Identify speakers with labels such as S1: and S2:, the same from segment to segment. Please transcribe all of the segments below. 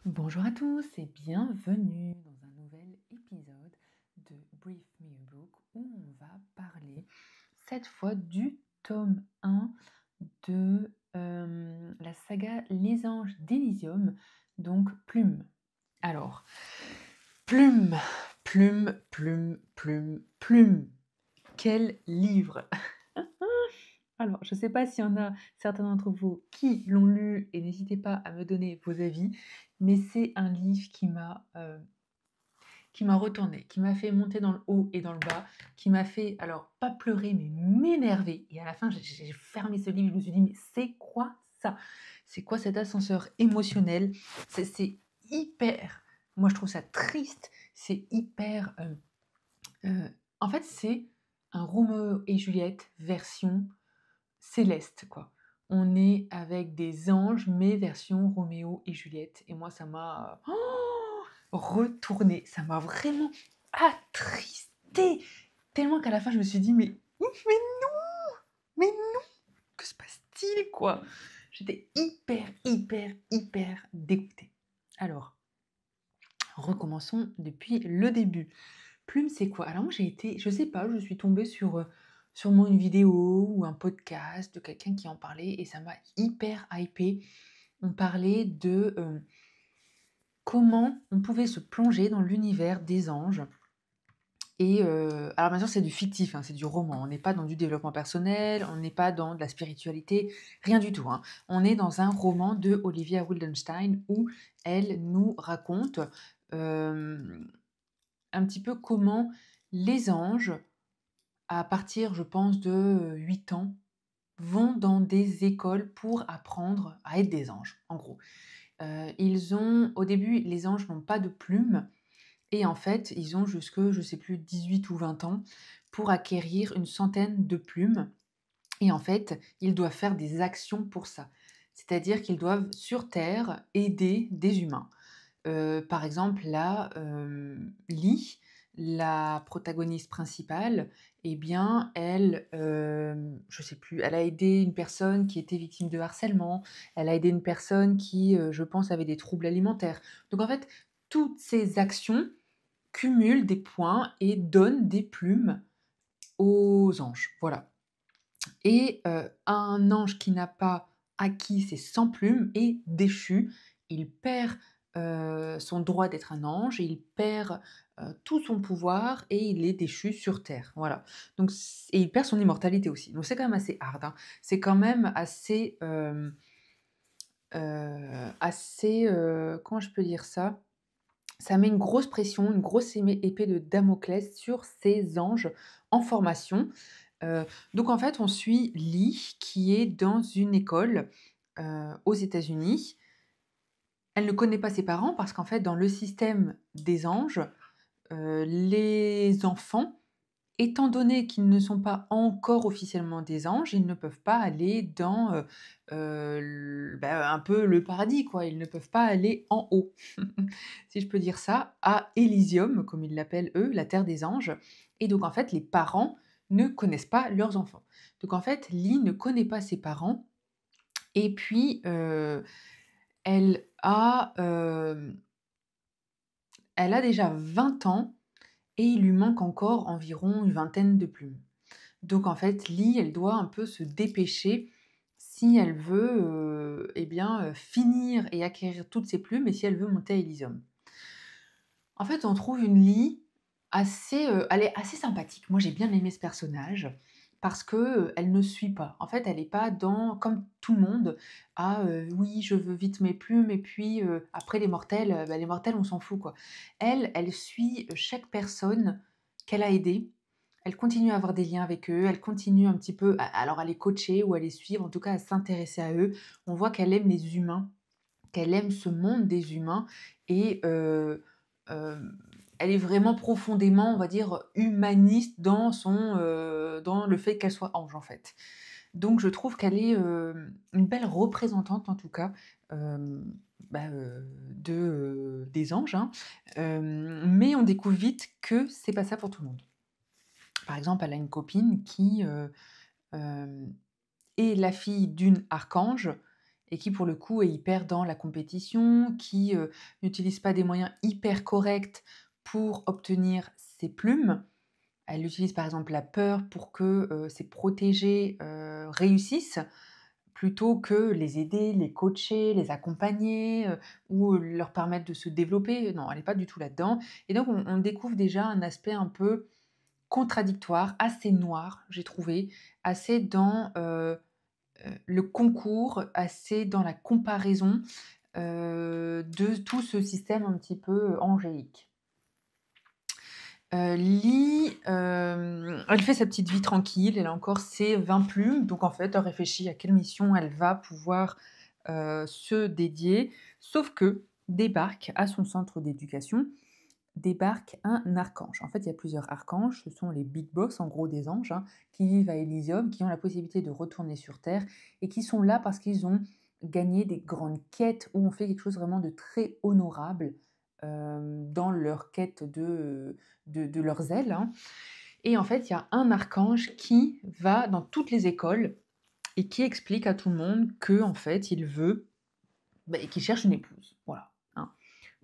S1: Bonjour à tous et bienvenue dans un nouvel épisode de Brief Me a Book où on va parler cette fois du tome 1 de la saga Les Anges d'Elysium, donc Plume. Alors, Plume, Plume, Plume, Plume, Plume. Quel livre! Alors, je ne sais pas s'il y en a certains d'entre vous qui l'ont lu et n'hésitez pas à me donner vos avis, mais c'est un livre qui m'a retourné, qui m'a fait monter dans le haut et dans le bas, qui m'a fait, alors, pas pleurer, mais m'énerver. Et à la fin, j'ai fermé ce livre, je me suis dit, mais c'est quoi ça? C'est quoi cet ascenseur émotionnel? C'est hyper, moi je trouve ça triste, c'est hyper... en fait, c'est un Roméo et Juliette version céleste, quoi. On est avec des anges, mais version Roméo et Juliette. Et moi, ça m'a retourné. Ça m'a vraiment attristé. Tellement qu'à la fin, je me suis dit, mais non, que se passe-t-il, quoi? J'étais hyper dégoûtée. Alors, recommençons depuis le début. Plume, c'est quoi? Alors moi, je sais pas, je suis tombée sur sûrement une vidéo ou un podcast de quelqu'un qui en parlait et ça m'a hyper hypée. On parlait de comment on pouvait se plonger dans l'univers des anges. Et alors bien sûr, c'est du fictif, hein, c'est du roman. On n'est pas dans du développement personnel, on n'est pas dans de la spiritualité, rien du tout, hein. On est dans un roman de Olivia Wildenstein où elle nous raconte un petit peu comment les anges, à partir, je pense, de 8 ans, vont dans des écoles pour apprendre à être des anges, en gros. Au début, les anges n'ont pas de plumes, et en fait, ils ont jusque, je sais plus, 18 ou 20 ans pour acquérir une centaine de plumes. Et en fait, ils doivent faire des actions pour ça. C'est-à-dire qu'ils doivent, sur Terre, aider des humains. Par exemple, là, Lee, la protagoniste principale, eh bien, elle, je sais plus, elle a aidé une personne qui était victime de harcèlement, elle a aidé une personne qui, je pense, avait des troubles alimentaires. Donc en fait, toutes ces actions cumulent des points et donnent des plumes aux anges, voilà. Et un ange qui n'a pas acquis ses 100 plumes est déchu. Il perd son droit d'être un ange, et il perd tout son pouvoir et il est déchu sur Terre. Voilà. Donc, et il perd son immortalité aussi. Donc c'est quand même assez hard, hein. C'est quand même comment je peux dire ça? Ça met une grosse pression, une grosse épée de Damoclès sur ces anges en formation. Donc en fait, on suit Lee qui est dans une école, aux États-Unis. Elle ne connaît pas ses parents parce qu'en fait, dans le système des anges, les enfants, étant donné qu'ils ne sont pas encore officiellement des anges, ils ne peuvent pas aller dans, un peu le paradis, quoi. Ils ne peuvent pas aller en haut, si je peux dire ça, à Elysium, comme ils l'appellent eux, la terre des anges. Et donc en fait, les parents ne connaissent pas leurs enfants. Donc en fait, Lee ne connaît pas ses parents et puis, elle a, elle a déjà 20 ans et il lui manque encore environ une vingtaine de plumes. Donc en fait, Lee, elle doit un peu se dépêcher si elle veut, finir et acquérir toutes ses plumes et si elle veut monter à Elysium. En fait, on trouve une Lee assez, elle est assez sympathique. Moi, j'ai bien aimé ce personnage parce que, elle ne suit pas. En fait, elle est pas dans comme tout le monde: «Ah, oui, je veux vite mes plumes et puis, après les mortels, on s'en fout, quoi». Elle suit, chaque personne qu'elle a aidée. Elle continue à avoir des liens avec eux, elle continue un petit peu à les coacher ou à les suivre, en tout cas à s'intéresser à eux. On voit qu'elle aime les humains, qu'elle aime ce monde des humains et elle est vraiment profondément, on va dire, humaniste dans le fait qu'elle soit ange, en fait. Donc je trouve qu'elle est, une belle représentante, en tout cas, hem, des anges, hein. Mais on découvre vite que c'est pas ça pour tout le monde. Par exemple, elle a une copine qui, est la fille d'une archange et qui pour le coup est hyper dans la compétition, qui n'utilise pas des moyens hyper corrects pour obtenir ses plumes. Elle utilise par exemple la peur pour que ses protégés réussissent, plutôt que les aider, les coacher, les accompagner ou leur permettre de se développer. Non, elle n'est pas du tout là-dedans. Et donc on découvre déjà un aspect un peu contradictoire, assez noir, j'ai trouvé, assez dans le concours, assez dans la comparaison de tout ce système un petit peu angélique. Lee, elle fait sa petite vie tranquille, elle a encore ses 20 plumes, donc en fait, elle réfléchit à quelle mission elle va pouvoir se dédier. Sauf que débarque à son centre d'éducation, débarque un archange. En fait, il y a plusieurs archanges, ce sont les big boss, en gros des anges, hein, qui vivent à Elysium, qui ont la possibilité de retourner sur Terre et qui sont là parce qu'ils ont gagné des grandes quêtes où on fait quelque chose vraiment de très honorable dans leur quête de leurs ailes, hein. Et en fait, il y a un archange qui va dans toutes les écoles et qui explique à tout le monde que en fait, il veut, qu'il cherche une épouse, voilà, hein.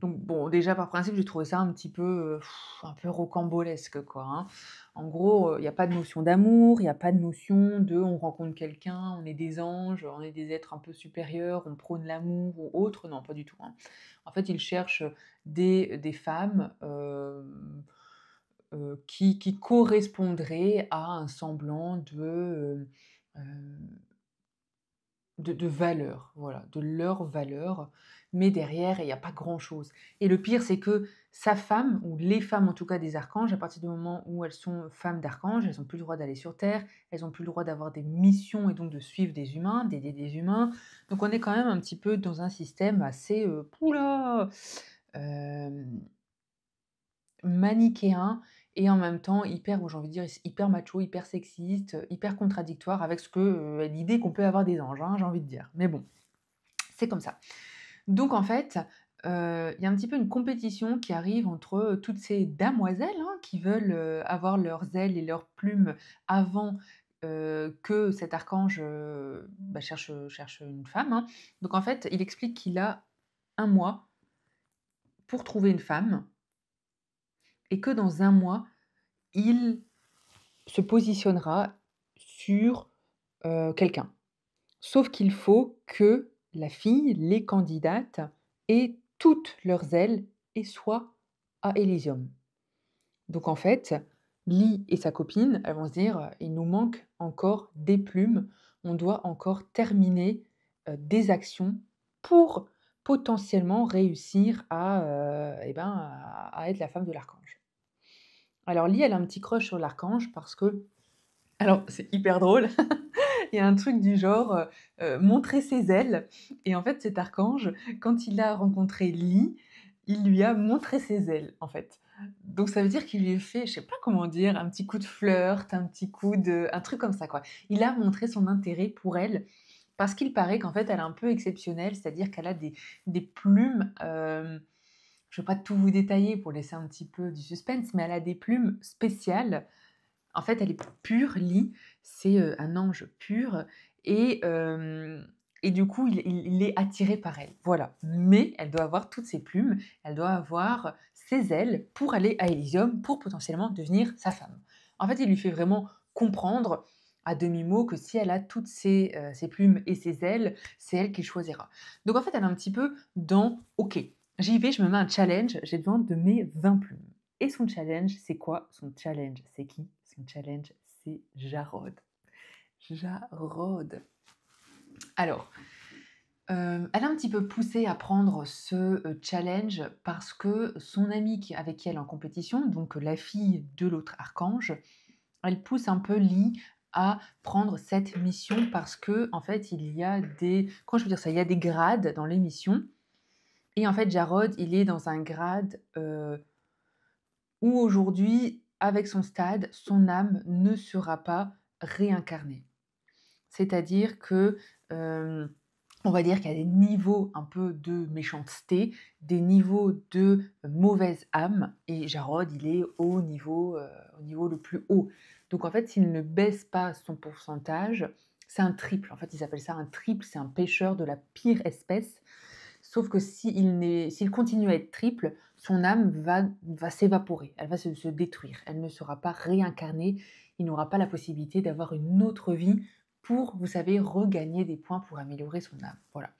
S1: Donc bon, déjà par principe, j'ai trouvé ça un peu rocambolesque, quoi, hein. En gros, il y a pas de notion d'amour, il y a pas de notion de on rencontre quelqu'un, on est des anges, on est des êtres un peu supérieurs, on prône l'amour ou autre. Non, pas du tout, hein. En fait, il cherche des femmes, qui correspondraient à un semblant de valeur, voilà, de leur valeur, mais derrière, il y a pas grand-chose. Et le pire, c'est que sa femme, ou les femmes en tout cas des archanges, à partir du moment où elles sont femmes d'archanges, elles ont plus le droit d'aller sur terre, elles ont plus le droit d'avoir des missions et donc de suivre des humains, d'aider des humains. Donc on est quand même un petit peu dans un système assez, hem, manichéen et en même temps hyper, j'ai envie de dire, hyper macho, hyper sexiste, hyper contradictoire avec l'idée qu'on peut avoir des anges, hein, j'ai envie de dire. Mais bon, c'est comme ça. Donc en fait, il y a un petit peu une compétition qui arrive entre toutes ces damoiselles, hein, qui veulent avoir leurs ailes et leurs plumes avant que cet archange cherche une femme, hein. Donc en fait, il explique qu'il a 1 mois pour trouver une femme et que dans 1 mois, il se positionnera sur quelqu'un. Sauf qu'il faut que la fille, les candidates, aient toutes leurs ailes et soient à Elysium. Donc en fait, Lee et sa copine, elles vont se dire: «Il nous manque encore des plumes, on doit encore terminer, des actions pour potentiellement réussir à être la femme de l'archange». Alors Lee, elle a un petit crush sur l'archange parce que alors c'est hyper drôle. Il y a un truc du genre, montrer ses ailes et en fait, cet archange, quand il a rencontré Lee, il lui a montré ses ailes, en fait. Donc ça veut dire qu'il lui a fait, je sais pas comment dire, un petit coup de flirt, un truc comme ça, quoi. Il a montré son intérêt pour elle parce qu'il paraît qu'en fait, elle est un peu exceptionnelle, c'est-à-dire qu'elle a des plumes, je vais pas tout vous détailler pour laisser un petit peu du suspense, mais elle a des plumes spéciales. En fait, elle est pure, Lee, c'est, un ange pur et du coup, il est attiré par elle, voilà. Mais elle doit avoir toutes ses plumes, elle doit avoir ses ailes pour aller à Elysium, pour potentiellement devenir sa femme. En fait, il lui fait vraiment comprendre à demi-mot que si elle a toutes ses plumes et ses ailes, c'est elle qu'il choisira. Donc en fait, elle est un petit peu dans: «OK, j'y vais, je me mets un challenge, j'ai besoin de mes 20 plumes». Et son challenge, c'est quoi? Son challenge, c'est qui? Son challenge, c'est Jarod. Jarod. Alors, elle a un petit peu poussé à prendre ce, challenge parce que son amie avec qui elle est en compétition, donc la fille de l'autre archange, elle pousse un peu Lee à prendre cette mission parce que en fait, il y a des comment je peux dire ça? Il y a des grades dans les missions et en fait, Jarod, il est dans un grade, où aujourd'hui, avec son stade, son âme ne sera pas réincarnée. C'est-à-dire que, on va dire qu'il y a des niveaux un peu de méchanceté, des niveaux de mauvaise âme et Jarod, il est au niveau le plus haut. Donc en fait, s'il ne baisse pas son pourcentage, C'est un triple, en fait, ils appellent ça un triple, c'est un pêcheur de la pire espèce. Sauf que s'il continue à être triple, son âme va s'évaporer, elle va se détruire. Elle ne sera pas réincarnée, il n'aura pas la possibilité d'avoir une autre vie pour, vous savez, regagner des points pour améliorer son âme. Voilà.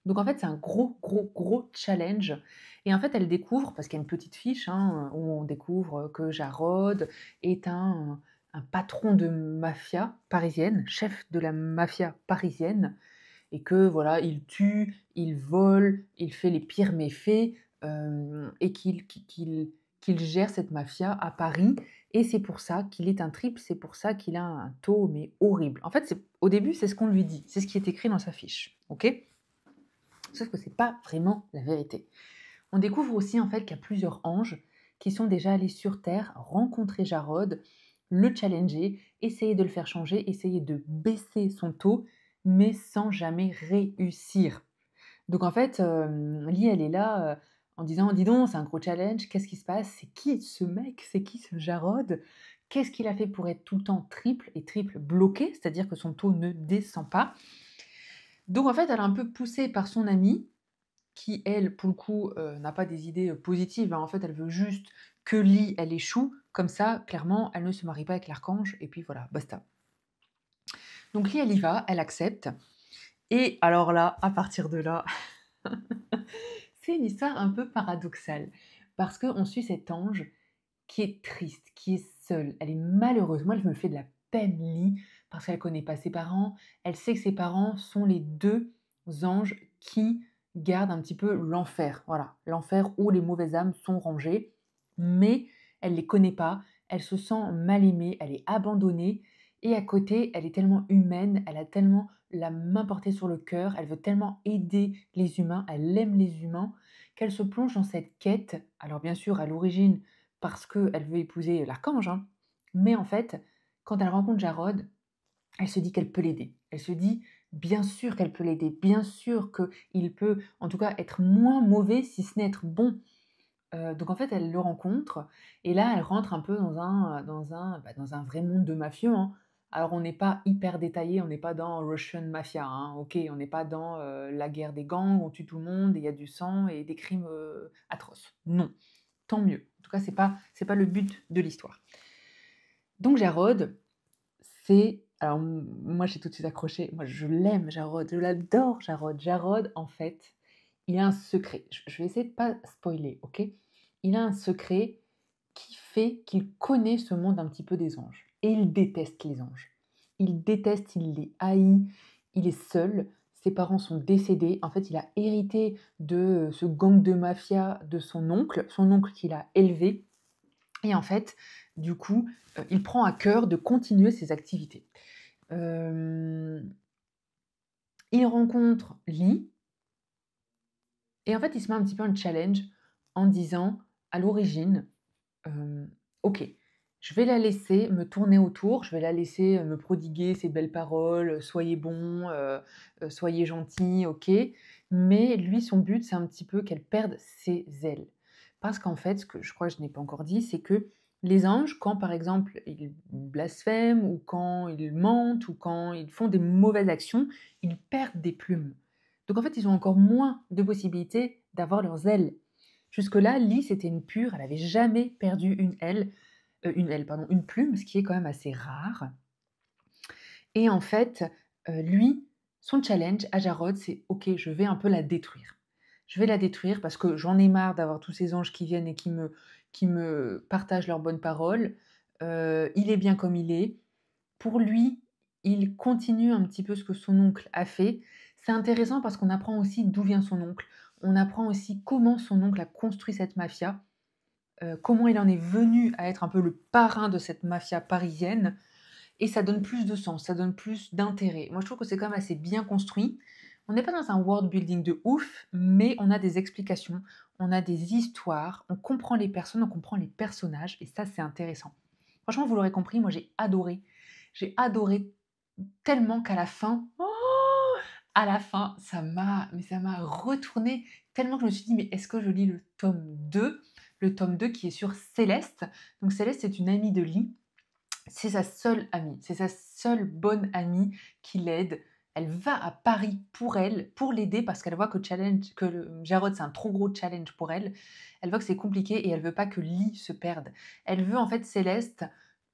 S1: Donc en fait, c'est un gros, gros, gros challenge. Et en fait, elle découvre, parce qu'il y a une petite fiche où on découvre que Jarod est un patron de mafia parisienne, chef de la mafia parisienne, et que voilà, il tue, il vole, il fait les pires méfaits, et qu'il gère cette mafia à Paris. Et c'est pour ça qu'il est un triple, c'est pour ça qu'il a un taux mais horrible. En fait, au début, c'est ce qu'on lui dit, c'est ce qui est écrit dans sa fiche, ok? Sauf que c'est pas vraiment la vérité. On découvre aussi en fait qu'il y a plusieurs anges qui sont déjà allés sur Terre rencontrer Jarod, le challenger, essayer de le faire changer, essayer de baisser son taux, mais sans jamais réussir. Donc en fait, Lee, elle est là en disant: «Dis donc, c'est un gros challenge, qu'est-ce qui se passe? C'est qui ce mec? C'est qui ce Jarod? Qu'est-ce qu'il a fait pour être tout le temps triple et triple bloqué?» C'est-à-dire que son taux ne descend pas. Donc en fait, elle est un peu poussée par son amie qui, elle, pour le coup, n'a pas des idées positives, hein. En fait, elle veut juste que Lee, elle échoue. Comme ça, clairement, elle ne se marie pas avec l'archange et puis voilà, basta. Donc Lee, elle y va, elle accepte. Et alors là, à partir de là, c'est une histoire un peu paradoxale. Parce qu'on suit cet ange qui est triste, qui est seule. Elle est malheureuse. Moi, je me fais de la peine, Lee, parce qu'elle connaît pas ses parents. Elle sait que ses parents sont les deux anges qui gardent un petit peu l'enfer. Voilà, l'enfer où les mauvaises âmes sont rangées. Mais elle les connaît pas. Elle se sent mal aimée. Elle est abandonnée. Et à côté, elle est tellement humaine. Elle a tellement la main portée sur le cœur. Elle veut tellement aider les humains. Elle aime les humains qu'elle se plonge dans cette quête. Alors bien sûr, à l'origine, parce qu'elle veut épouser l'archange, hein. Mais en fait, quand elle rencontre Jarod, elle se dit qu'elle peut l'aider. Elle se dit bien sûr qu'elle peut l'aider, bien sûr qu'il peut en tout cas être moins mauvais si ce n'est être bon. Donc en fait, elle le rencontre et là, elle rentre un peu dans un vrai monde de mafieux, hein. Alors on n'est pas hyper détaillé, on n'est pas dans Russian Mafia, hein, OK, on n'est pas dans, la guerre des gangs, on tue tout le monde et il y a du sang et des crimes, atroces. Non, tant mieux. En tout cas, c'est pas le but de l'histoire. Donc Jarod, c'est alors moi j'ai tout de suite accroché, moi je l'aime Jarod, je l'adore Jarod. Jarod en fait, il a un secret. Je vais essayer de pas spoiler, OK? Il a un secret qui fait qu'il connaît ce monde un petit peu des anges et il déteste les anges. Il déteste, il les haït, il est seul, ses parents sont décédés. En fait, il a hérité de ce gang de mafia de son oncle qu'il a élevé et en fait, du coup, il prend à cœur de continuer ses activités. Hem, il rencontre Lee et en fait, il se met un petit peu un challenge en disant, à l'origine, «OK, je vais la laisser me tourner autour, je vais la laisser, me prodiguer ses belles paroles, soyez bon, soyez gentil, OK». Mais lui, son but, c'est un petit peu qu'elle perde ses ailes. Parce qu'en fait, ce que je crois que je n'ai pas encore dit, c'est que les anges, quand par exemple ils blasphèment ou quand ils mentent ou quand ils font des mauvaises actions, ils perdent des plumes. Donc en fait, ils ont encore moins de possibilités d'avoir leurs ailes. Jusque-là, Lee, c'était une pure, elle avait jamais perdu une aile, pardon, une plume, ce qui est quand même assez rare. Et en fait, lui, son challenge à Jarod, c'est: «OK, je vais un peu la détruire. Je vais la détruire parce que j'en ai marre d'avoir tous ces anges qui viennent et qui me partagent leurs bonnes paroles. Il est bien comme il est». Pour lui, il continue un petit peu ce que son oncle a fait. C'est intéressant parce qu'on apprend aussi d'où vient son oncle. On apprend aussi comment son oncle a construit cette mafia, comment il en est venu à être un peu le parrain de cette mafia parisienne et ça donne plus de sens, ça donne plus d'intérêt. Moi, je trouve que c'est quand même assez bien construit. On n'est pas dans un world building de ouf, mais on a des explications, on a des histoires, on comprend les personnes, on comprend les personnages et ça, c'est intéressant. Franchement, vous l'aurez compris, moi j'ai adoré. J'ai adoré tellement qu'à la fin, à la fin, ça m'a retourné tellement que je me suis dit: «Mais est-ce que je lis le tome 2?» Le tome 2 qui est sur Céleste. Donc Céleste, c'est une amie de Lee C'est sa seule amie, c'est sa seule bonne amie qui l'aide. Elle va à Paris pour elle, pour l'aider parce qu'elle voit que Jarod, c'est un trop gros challenge pour elle. Elle voit que c'est compliqué et elle veut pas que Lee se perde. Elle veut en fait, Céleste,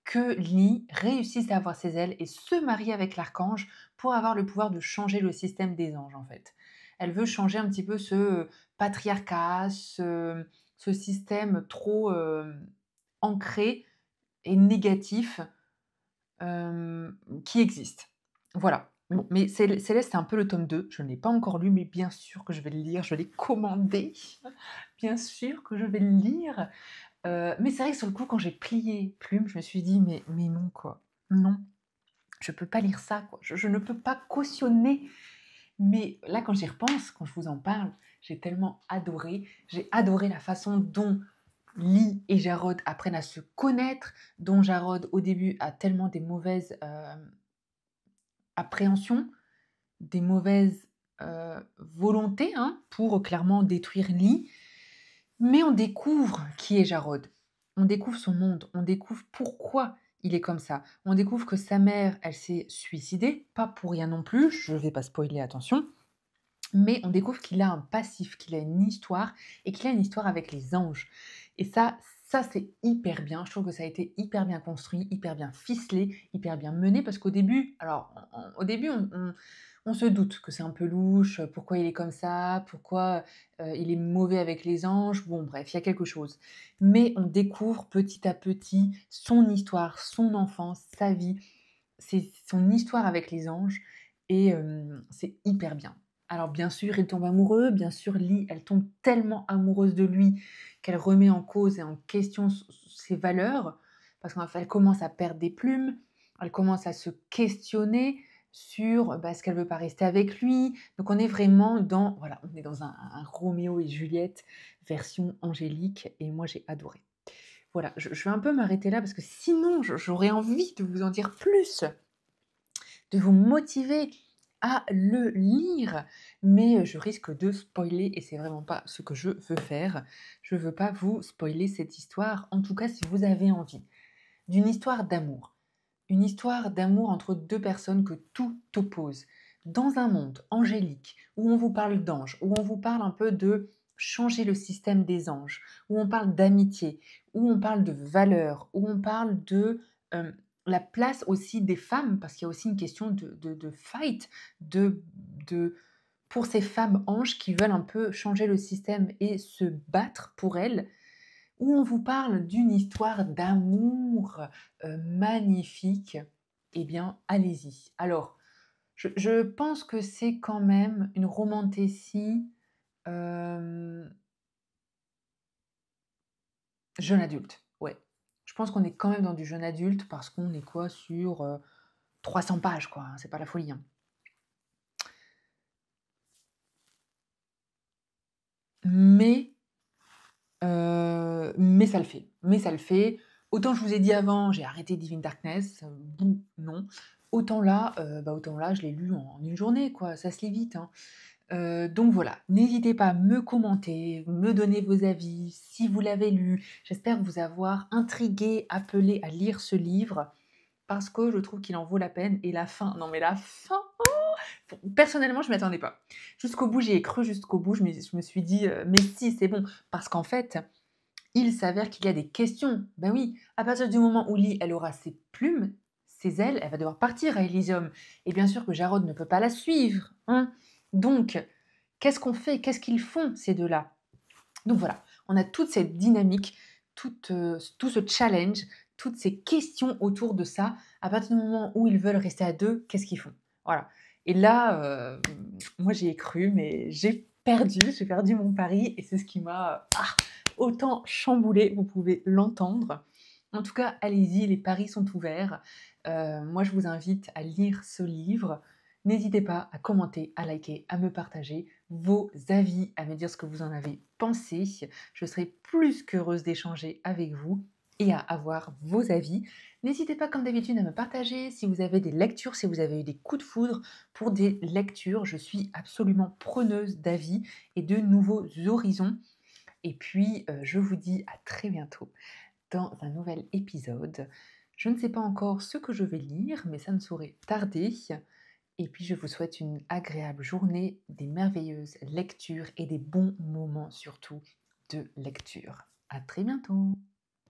S1: que Lee réussisse à avoir ses ailes et se marie avec l'archange pour avoir le pouvoir de changer le système des anges en fait. Elle veut changer un petit peu ce patriarcat, ce système trop ancré et négatif qui existe. Voilà. Bon, mais Céleste, c'est un peu le tome 2. Je ne l'ai pas encore lu, mais bien sûr que je vais le lire. Je l'ai commandé. Bien sûr que je vais le lire. Mais c'est vrai que sur le coup, quand j'ai plié Plume, je me suis dit, mais non, quoi. Non, je peux pas lire ça, quoi. Je ne peux pas cautionner. Mais là, quand j'y repense, quand je vous en parle, j'ai tellement adoré. J'ai adoré la façon dont Lee et Jarod apprennent à se connaître, dont Jarod, au début, a tellement des mauvaises appréhensions, des mauvaises volontés pour clairement détruire Lee. Mais on découvre qui est Jarod. On découvre son monde. On découvre pourquoi il est comme ça. On découvre que sa mère, elle s'est suicidée, pas pour rien non plus. Je ne vais pas spoiler, attention. Mais on découvre qu'il a un passif, qu'il a une histoire, et qu'il a une histoire avec les anges. Et ça c'est hyper bien. Je trouve que ça a été hyper bien construit, hyper bien ficelé, hyper bien mené, parce qu'au début, au début, on se doute que c'est un peu louche, pourquoi il est comme ça, pourquoi il est mauvais avec les anges, bon bref, il y a quelque chose. Mais on découvre petit à petit son histoire, son enfance, sa vie, c'est son histoire avec les anges, et c'est hyper bien. Alors bien sûr, il tombe amoureux, bien sûr, Lee, elle tombe tellement amoureuse de lui qu'elle remet en cause et en question ses valeurs, parce qu'elle commence à perdre des plumes, elle commence à se questionner sur est-ce qu'elle veut pas rester avec lui. Donc on est vraiment dans, voilà, on est dans un Roméo et Juliette version angélique, et moi j'ai adoré. Voilà, je vais un peu m'arrêter là parce que sinon j'aurais envie de vous en dire plus, de vous motiver à le lire, mais je risque de spoiler et c'est vraiment pas ce que je veux faire. Je veux pas vous spoiler cette histoire, en tout cas si vous avez envie d'une histoire d'amour. Une histoire d'amour entre deux personnes que tout oppose. Dans un monde angélique, où on vous parle d'anges, où on vous parle un peu de changer le système des anges, où on parle d'amitié, où on parle de valeurs, où on parle de euh, la place aussi des femmes, parce qu'il y a aussi une question de fight, de, de, pour ces femmes anges qui veulent un peu changer le système et se battre pour elles, où on vous parle d'une histoire d'amour magnifique, eh bien, allez-y. Alors, je pense que c'est quand même une romantécie jeune adulte. Ouais. Je pense qu'on est quand même dans du jeune adulte parce qu'on est quoi sur 300 pages, quoi. C'est pas la folie. Mais mais ça le fait. Mais ça le fait. Autant je vous ai dit avant, j'ai arrêté Divine Darkness, non. Autant là, je l'ai lu en une journée, quoi. Ça se lit vite, hein. Donc voilà, n'hésitez pas à me commenter, me donner vos avis, si vous l'avez lu. J'espère vous avoir intrigué, appelé à lire ce livre, parce que je trouve qu'il en vaut la peine. Et la fin, non mais la fin, personnellement, je ne m'y attendais pas. Jusqu'au bout, j'y ai cru jusqu'au bout. Je me suis dit, mais si, c'est bon. Parce qu'en fait, il s'avère qu'il y a des questions. Ben oui, à partir du moment où Lee, elle aura ses plumes, ses ailes, elle va devoir partir à Elysium. Et bien sûr que Jarod ne peut pas la suivre, hein. Donc, qu'est-ce qu'on fait? Qu'est-ce qu'ils font, ces deux-là? Donc voilà, on a toute cette dynamique, tout ce challenge, toutes ces questions autour de ça. À partir du moment où ils veulent rester à deux, qu'est-ce qu'ils font? Voilà. Et là, moi j'y ai cru, mais j'ai perdu mon pari, et c'est ce qui m'a autant chamboulé, vous pouvez l'entendre. En tout cas, allez-y, les paris sont ouverts. Moi, je vous invite à lire ce livre. N'hésitez pas à commenter, à liker, à me partager vos avis, à me dire ce que vous en avez pensé. Je serai plus qu'heureuse d'échanger avec vous et à avoir vos avis. N'hésitez pas, comme d'habitude, à me partager si vous avez des lectures, si vous avez eu des coups de foudre pour des lectures. Je suis absolument preneuse d'avis et de nouveaux horizons. Et puis, je vous dis à très bientôt dans un nouvel épisode. Je ne sais pas encore ce que je vais lire, mais ça ne saurait tarder. Et puis je vous souhaite une agréable journée, des merveilleuses lectures et des bons moments surtout de lecture. À très bientôt!